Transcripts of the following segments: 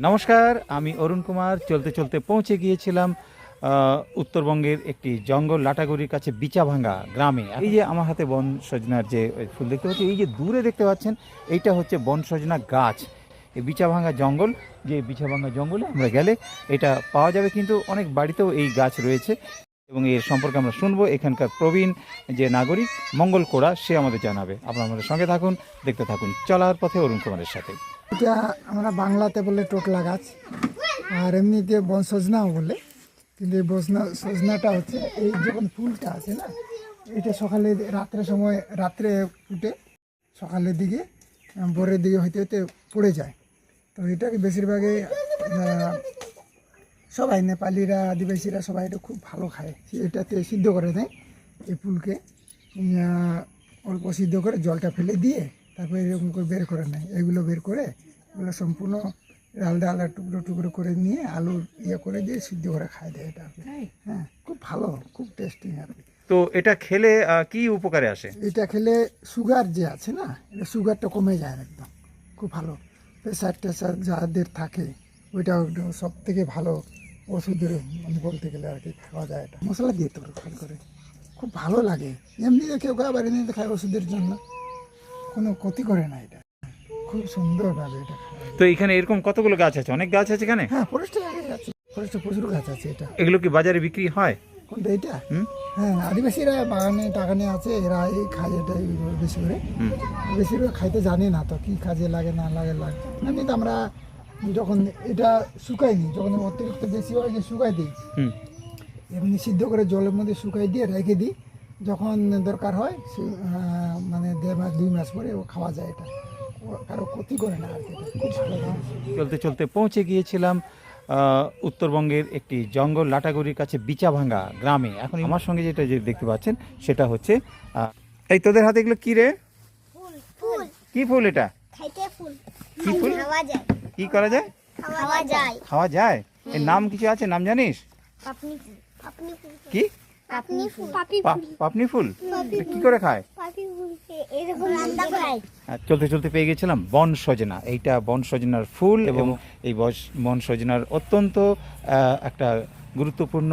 নমস্কার, আমি অরুণ কুমার। চলতে চলতে পৌঁছে গিয়েছিলাম উত্তরবঙ্গের একটি জঙ্গল লাটাগুড়ির কাছে বিচাভাঙ্গা গ্রামে। এই যে আমার হাতে বন সজনার যে ফুল দেখতে পাচ্ছি, এই যে দূরে দেখতে পাচ্ছেন, এইটা হচ্ছে বন সজনা গাছ। এই বিচাভাঙ্গা জঙ্গল, যে বিচাভাঙ্গা জঙ্গলে আমরা গেলে এটা পাওয়া যাবে, কিন্তু অনেক বাড়িতেও এই গাছ রয়েছে এবং এর সম্পর্কে আমরা শুনবো। এখানকার প্রবীণ যে নাগরিক মঙ্গল কোড়া, সে আমাদের জানাবে। আপনারা আমাদের সঙ্গে থাকুন, দেখতে থাকুন চলার পথে অরুণ কুমারের সাথে। এটা আমরা বাংলাতে বলে টোটলা গাছ, আর এমনিতে বন সজনাও বলে। কিন্তু এই সজনাটা হচ্ছে এই যখন ফুলটা আছে না, এটা সকালে রাত্রের সময় রাত্রে ফুটে সকালের দিকে ভোরের দিকে হইতে হইতে পড়ে যায়। তো এটাকে বেশিরভাগই সবাই নেপালিরা, আদিবাসীরা সবাই এটা খুব ভালো খায়। এটাতে সিদ্ধ করে দেয় এই ফুলকে, অল্প সিদ্ধ করে জলটা ফেলে দিয়ে তারপরে এরকম করে বের করে নেয়। এগুলো বের করে এগুলো সম্পূর্ণ আলাদা আলাদা টুকরো টুকরো করে নিয়ে আলুর করে দিয়ে সিদ্ধ করে খায় দেয় এটা। হ্যাঁ, খুব ভালো, খুব টেস্টি আর কি। তো এটা খেলে কি উপকারে আসে? এটা খেলে সুগার যে আছে না, এটা সুগারটা কমে যায় একদম, খুব ভালো। প্রেশার টেশার যাদের থাকে ওইটা সব থেকে ভালো ওষুধের মানে বলতে গেলে আর কি খাওয়া যায়। এটা মশলা দিয়ে তরকারি করে খুব ভালো লাগে। এমনিতে কেউ আবার এমনিতে খায় ওষুধের জন্য, কোনো ক্ষতি করে না। এটা খুব সুন্দরভাবে এটা খায়। তো এখানে এরকম কতগুলো গাছ আছে? অনেক গাছ আছে এখানে। হ্যাঁ, ফরেস্টে আছে, ফরেস্টে প্রচুর গাছ আছে। এটা এগুলো কি বাজারে বিক্রি হয়? কোনটা এটা? হ্যাঁ, আদিবাসীরা বাগানে টাগানে আছে, এরা এই খায় এটা বেশি করে। বেশিরভাগ খাইতে জানি না তো কি কাজে লাগে না লাগে। এমনি তো আমরা যখন এটা শুকাই নিই, যখন অতিরিক্ত বেশি হয় যে শুকাই দিই, এমনি সিদ্ধ করে জলের মধ্যে শুকাই দিয়ে রেখে দিই। যখন দরকার হয় মানে 1.5 মাস 2 মাস পরে ও খাওয়া যায়। এটা কারো ক্ষতি করে না আর কি। খুব ভালো গাছ। চলতে চলতে পৌঁছে গিয়েছিলাম উত্তরবঙ্গের একটি জঙ্গল লাটাগুড়ির কাছে বিচাভাঙ্গা গ্রামে। এখন আমার সঙ্গে যেটা যে দেখতে পাচ্ছেন সেটা হচ্ছে এই তোদের হাতে এগুলো কি রে? ফুল। কি ফুল এটা? খাইতে ফুল। কি ফুল? খাওয়া যায়। কি করা যায়? খাওয়া যায়। খাওয়া যায়। এর নাম কিছু আছে? নাম জানিস? পাপনি ফুল। পাপনি ফুল। কি? পাপনি ফুল। পাপনি ফুল। কি করে খায়? পাপনি ফুল এরকম রান্না করে। চলতে চলতে পেয়ে গেছিলাম বন সজনা। এইটা বন সজনার ফুল এবং এই বন সজনার অত্যন্ত একটা গুরুত্বপূর্ণ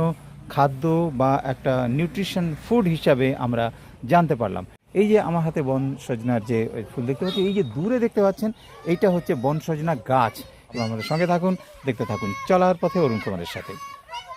খাদ্য বা একটা নিউট্রিশন ফুড হিসাবে আমরা জানতে পারলাম। এই যে আমার হাতে বন সজনার যে ফুল দেখতে পাচ্ছি, এই যে দূরে দেখতে পাচ্ছেন, এইটা হচ্ছে বন সজনা গাছ। আমাদের সঙ্গে থাকুন, দেখতে থাকুন চলার পথে অরুণ কুমারের সাথে।